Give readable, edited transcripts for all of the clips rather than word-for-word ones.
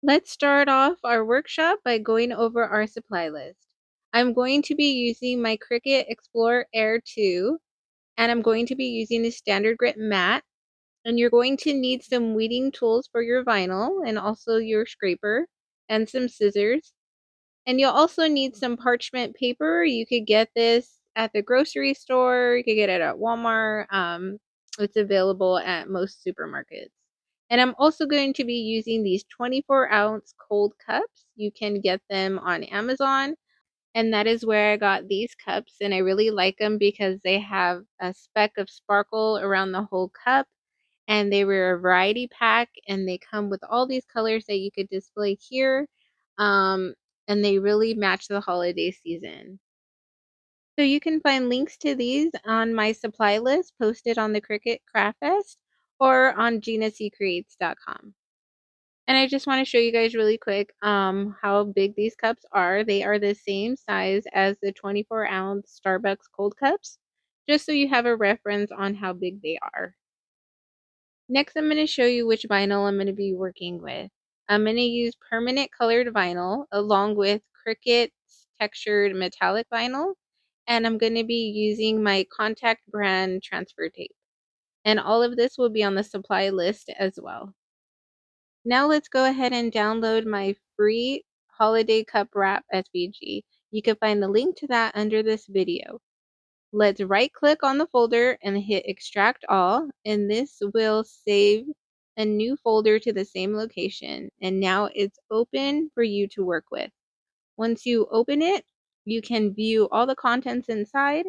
Let's start off our workshop by going over our supply list. I'm going to be using my Cricut Explorer Air 2, and I'm going to be using the standard grit matte. And you're going to need some weeding tools for your vinyl and also your scraper and some scissors. And you'll also need some parchment paper. You could get this at the grocery store. You could get it at Walmart. It's available at most supermarkets. And I'm also going to be using these 24-ounce cold cups. You can get them on Amazon. And that is where I got these cups. And I really like them because they have a speck of sparkle around the whole cup. And they were a variety pack. And they come with all these colors that you could display here. And they really match the holiday season. So you can find links to these on my supply list posted on the Cricut Craftfest or on ginacreates.com. And I just want to show you guys really quick how big these cups are. They are the same size as the 24-ounce Starbucks cold cups, just so you have a reference on how big they are. Next, I'm going to show you which vinyl I'm going to be working with. I'm going to use permanent colored vinyl along with Cricut's textured metallic vinyl. And I'm going to be using my contact brand transfer tape. And all of this will be on the supply list as well. Now let's go ahead and download my free Holiday Cup Wrap SVG. You can find the link to that under this video. Let's right click on the folder and hit extract all, and this will save a new folder to the same location, and now it's open for you to work with. Once you open it, you can view all the contents inside.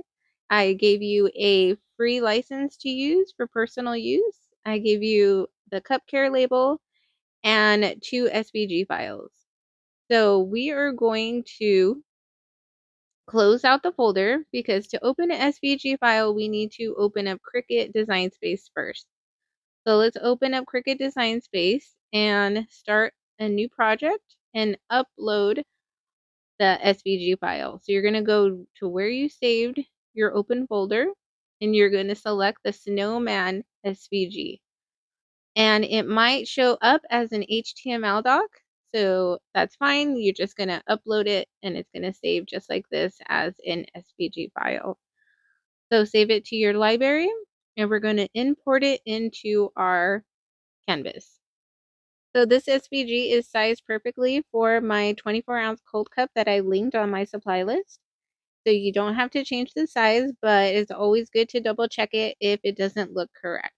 I gave you a free license to use for personal use. I gave you the cup care label and 2 SVG files. So we are going to close out the folder because to open an SVG file, we need to open up Cricut Design Space first. So let's open up Cricut Design Space and start a new project and upload the SVG file. So you're going to go to where you saved your open folder and you're going to select the Snowman SVG. And it might show up as an HTML doc. So that's fine. You're just going to upload it and it's going to save just like this as an SVG file. So save it to your library and we're going to import it into our canvas. So this SVG is sized perfectly for my 24-ounce cold cup that I linked on my supply list. So you don't have to change the size, but it's always good to double check it if it doesn't look correct.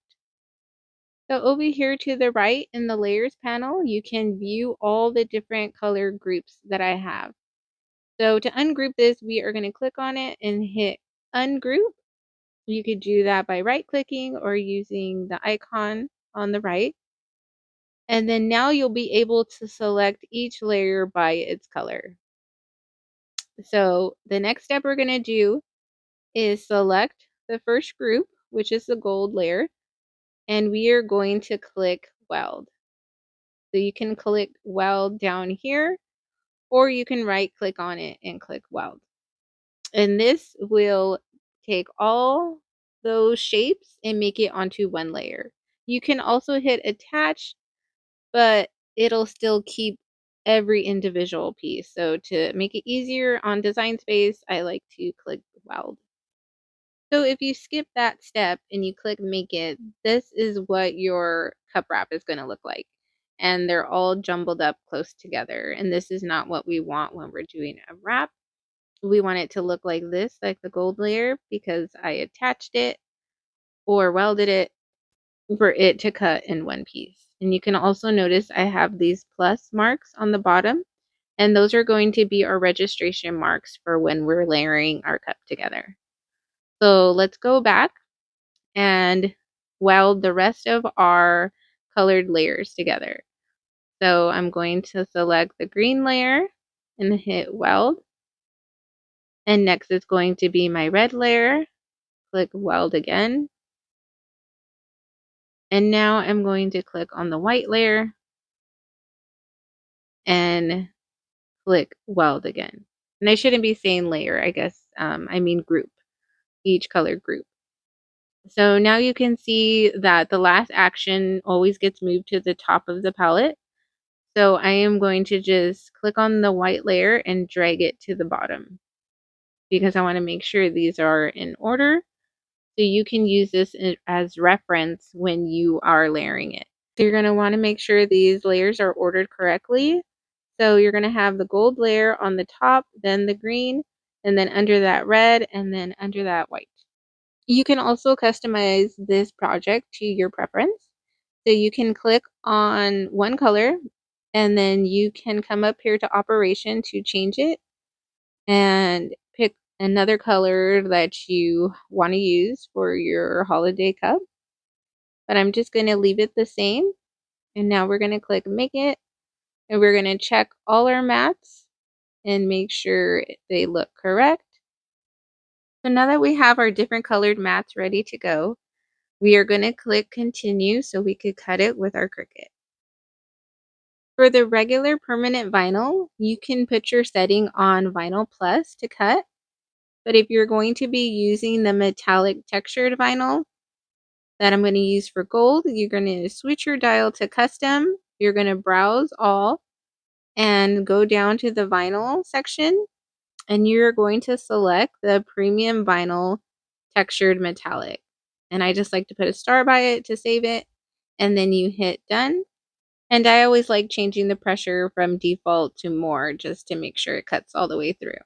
So over here to the right in the layers panel, you can view all the different color groups that I have. So to ungroup this, we are going to click on it and hit ungroup. You could do that by right clicking or using the icon on the right. And then now you'll be able to select each layer by its color. So the next step we're going to do is select the first group, which is the gold layer, and we are going to click weld. So you can click weld down here, or you can right click on it and click weld. And this will take all those shapes and make it onto one layer. You can also hit attach, but it'll still keep every individual piece. So to make it easier on Design Space, I like to click weld. So if you skip that step and you click make it, this is what your cup wrap is going to look like. And they're all jumbled up close together. And this is not what we want when we're doing a wrap. We want it to look like this, like the gold layer, because I attached it or welded it for it to cut in one piece. And you can also notice I have these plus marks on the bottom, and those are going to be our registration marks for when we're layering our cup together. So let's go back and weld the rest of our colored layers together. So I'm going to select the green layer and hit weld. And next is going to be my red layer. Click weld again. And now I'm going to click on the white layer and click weld again. And I shouldn't be saying layer, I guess. I mean group, each color group. So now you can see that the last action always gets moved to the top of the palette. So I am going to just click on the white layer and drag it to the bottom because I want to make sure these are in order. So you can use this as reference when you are layering it. So you're going to want to make sure these layers are ordered correctly. So you're going to have the gold layer on the top, then the green, and then under that red, and then under that white. You can also customize this project to your preference. So you can click on one color and then you can come up here to operation to change it and pick another color that you want to use for your holiday cup. But I'm just going to leave it the same. And now we're going to click make it and we're going to check all our mats and make sure they look correct. So now that we have our different colored mats ready to go, we are going to click continue so we could cut it with our Cricut. For the regular permanent vinyl, you can put your setting on Vinyl Plus to cut. But if you're going to be using the metallic textured vinyl that I'm going to use for gold, you're going to switch your dial to custom. You're going to browse all and go down to the vinyl section and you're going to select the premium vinyl textured metallic. And I just like to put a star by it to save it. And then you hit done. And I always like changing the pressure from default to more just to make sure it cuts all the way through.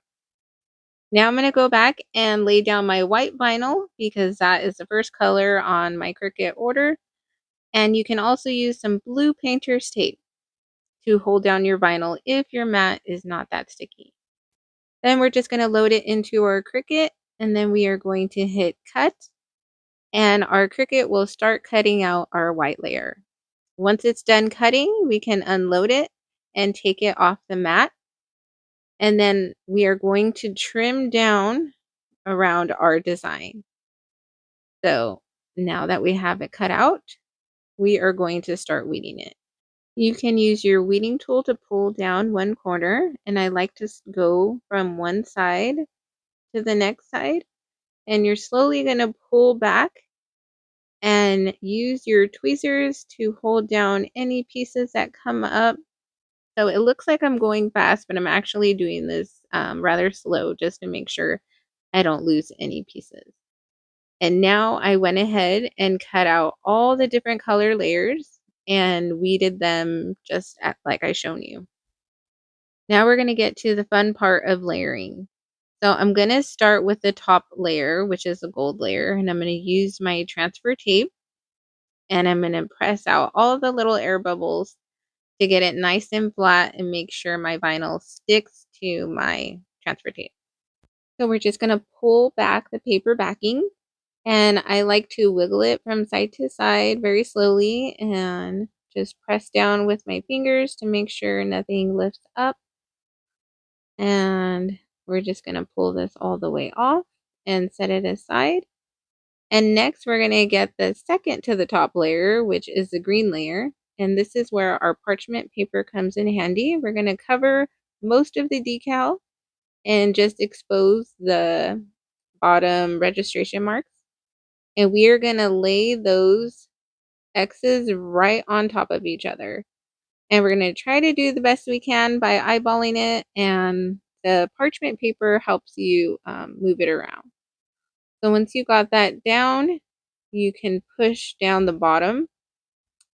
Now I'm going to go back and lay down my white vinyl because that is the first color on my Cricut order. And you can also use some blue painter's tape to hold down your vinyl if your mat is not that sticky. Then we're just going to load it into our Cricut and then we are going to hit cut and our Cricut will start cutting out our white layer. Once it's done cutting, we can unload it and take it off the mat. And then we are going to trim down around our design. So now that we have it cut out, we are going to start weeding it. You can use your weeding tool to pull down one corner, and I like to go from one side to the next side, and you're slowly going to pull back and use your tweezers to hold down any pieces that come up. So it looks like I'm going fast, but I'm actually doing this rather slow just to make sure I don't lose any pieces. And now I went ahead and cut out all the different color layers and weeded them just like I shown you. Now we're going to get to the fun part of layering. So I'm going to start with the top layer, which is the gold layer, and I'm going to use my transfer tape and I'm going to press out all the little air bubbles to get it nice and flat and make sure my vinyl sticks to my transfer tape. So we're just going to pull back the paper backing and I like to wiggle it from side to side very slowly and just press down with my fingers to make sure nothing lifts up. And we're just going to pull this all the way off and set it aside. And next we're going to get the second to the top layer, which is the green layer. And this is where our parchment paper comes in handy. We're going to cover most of the decal and just expose the bottom registration marks. And we are going to lay those X's right on top of each other. And we're going to try to do the best we can by eyeballing it. And the parchment paper helps you move it around. So once you got that down, you can push down the bottom,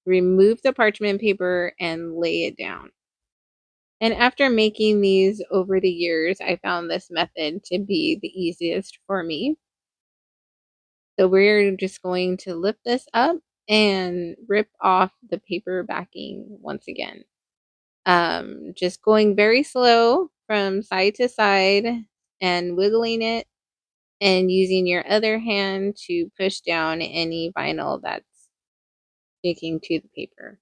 remove the parchment paper, and lay it down. And after making these over the years, I found this method to be the easiest for me. So we're just going to lift this up and rip off the paper backing once again. Just going very slow from side to side and wiggling it and using your other hand to push down any vinyl that's sticking to the paper.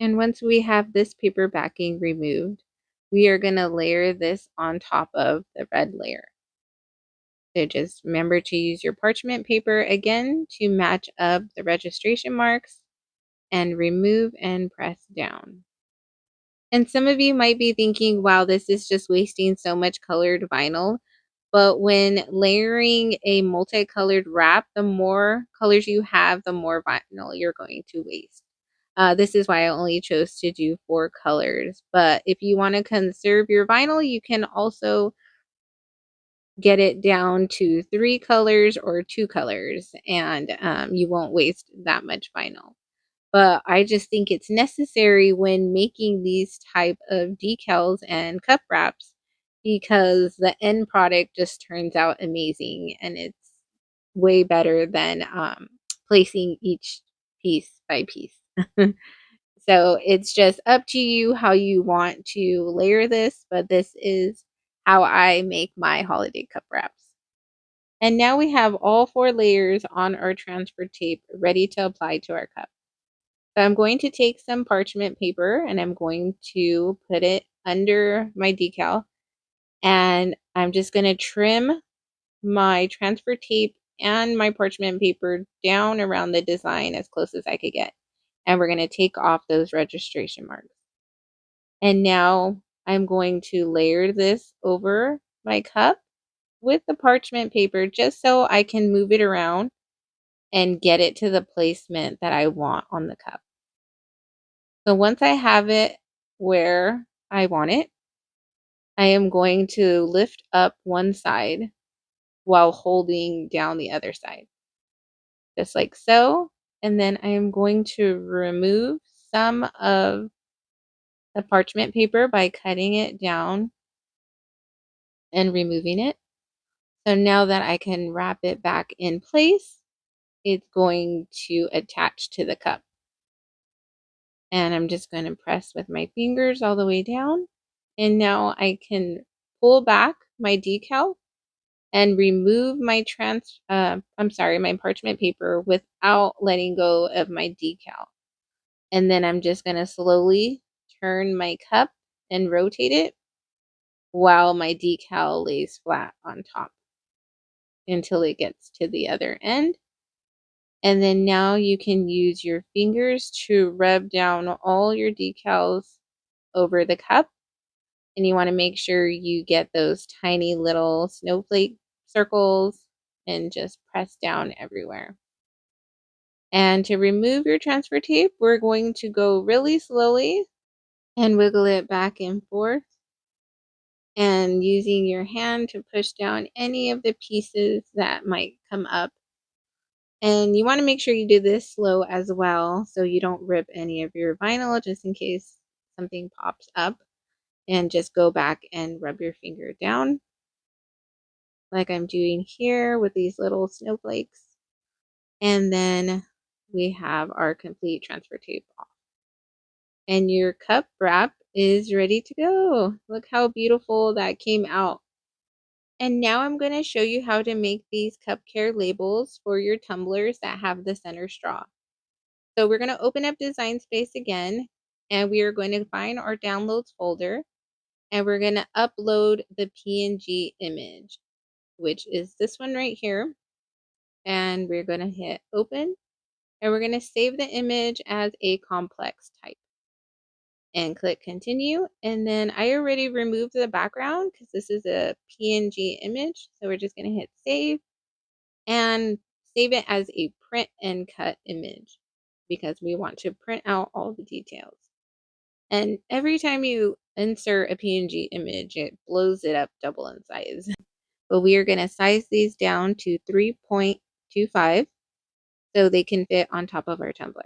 And once we have this paper backing removed, we are going to layer this on top of the red layer. So just remember to use your parchment paper again to match up the registration marks and remove and press down. And some of you might be thinking, wow, this is just wasting so much colored vinyl. But when layering a multicolored wrap, the more colors you have, the more vinyl you're going to waste. This is why I only chose to do 4 colors. But if you want to conserve your vinyl, you can also get it down to 3 colors or 2 colors, and you won't waste that much vinyl. But I just think it's necessary when making these type of decals and cup wraps because the end product just turns out amazing, and it's way better than placing each piece by piece. So it's just up to you how you want to layer this, but this is how I make my holiday cup wraps. And now we have all 4 layers on our transfer tape ready to apply to our cup. So I'm going to take some parchment paper and I'm going to put it under my decal, and I'm just going to trim my transfer tape and my parchment paper down around the design as close as I could get. And we're going to take off those registration marks. And now I'm going to layer this over my cup with the parchment paper just so I can move it around and get it to the placement that I want on the cup. So once I have it where I want it, I am going to lift up one side while holding down the other side, just like so. And then I am going to remove some of the parchment paper by cutting it down and removing it. So now that I can wrap it back in place, it's going to attach to the cup. And I'm just going to press with my fingers all the way down. And now I can pull back my decal and remove my my parchment paper without letting go of my decal. And then I'm just going to slowly turn my cup and rotate it while my decal lays flat on top until it gets to the other end. And then now you can use your fingers to rub down all your decals over the cup. And you want to make sure you get those tiny little snowflake circles and just press down everywhere. And to remove your transfer tape, we're going to go really slowly and wiggle it back and forth, and using your hand to push down any of the pieces that might come up. And you want to make sure you do this slow as well so you don't rip any of your vinyl just in case something pops up. And just go back and rub your finger down like I'm doing here with these little snowflakes. And then we have our complete transfer tape off. And your cup wrap is ready to go. Look how beautiful that came out. And now I'm going to show you how to make these cup care labels for your tumblers that have the center straw. So we're going to open up Design Space again, and we are going to find our downloads folder, and we're going to upload the PNG image, which is this one right here. And we're going to hit open, and we're going to save the image as a complex type and click continue. And then I already removed the background because this is a PNG image. So we're just going to hit save and save it as a print and cut image because we want to print out all the details. And every time you insert a PNG image, it blows it up double in size. But we are going to size these down to 3.25 so they can fit on top of our tumbler.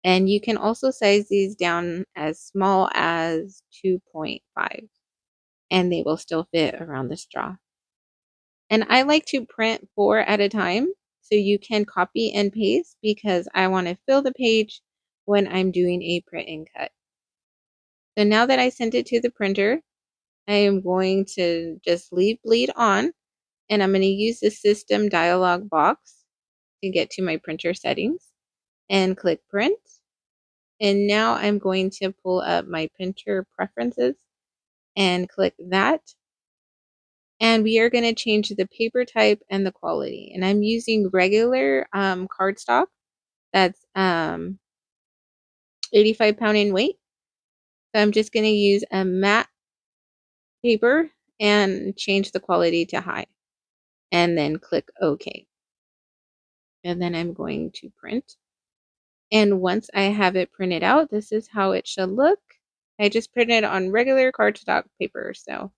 And you can also size these down as small as 2.5 and they will still fit around the straw. And I like to print 4 at a time so you can copy and paste because I want to fill the page when I'm doing a print and cut. So now that I sent it to the printer, I am going to just leave bleed on, and I'm going to use the system dialog box to get to my printer settings and click print. And now I'm going to pull up my printer preferences and click that. And we are going to change the paper type and the quality. And I'm using regular cardstock that's 85 pound in weight. So I'm just going to use a matte paper and change the quality to high. And then click OK. And then I'm going to print. And once I have it printed out, this is how it should look. I just printed on regular cardstock paper, so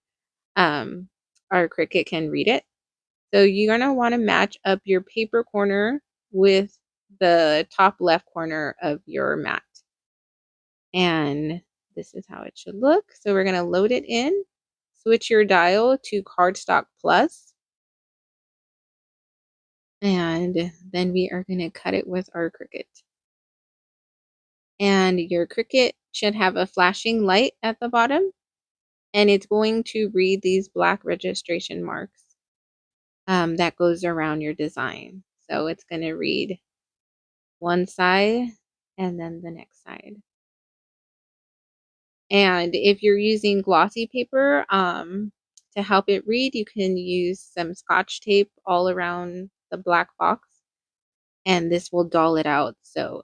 our Cricut can read it. So you're going to want to match up your paper corner with the top left corner of your mat. And this is how it should look. So we're going to load it in, switch your dial to cardstock plus, and then we are going to cut it with our Cricut. And your Cricut should have a flashing light at the bottom, and it's going to read these black registration marks that goes around your design. So it's going to read one side and then the next side. And if you're using glossy paper to help it read, you can use some Scotch tape all around the black box, and this will dull it out so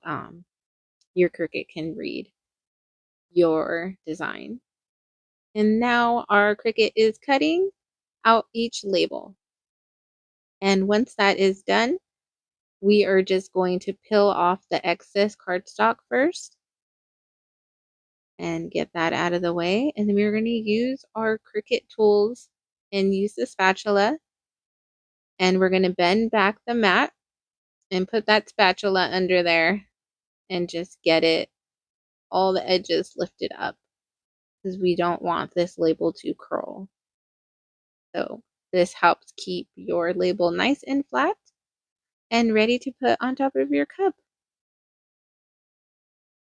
your Cricut can read your design. And now our Cricut is cutting out each label. And once that is done, we are just going to peel off the excess cardstock first and get that out of the way. And then we're going to use our Cricut tools and use the spatula. And we're going to bend back the mat and put that spatula under there and just get it all the edges lifted up because we don't want this label to curl. So this helps keep your label nice and flat and ready to put on top of your cup.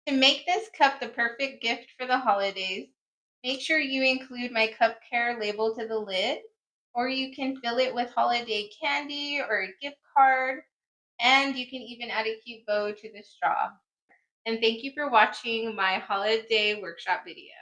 To make this cup the perfect gift for the holidays, make sure you include my cup care label to the lid, or you can fill it with holiday candy or a gift card, and you can even add a cute bow to the straw. And thank you for watching my holiday workshop video.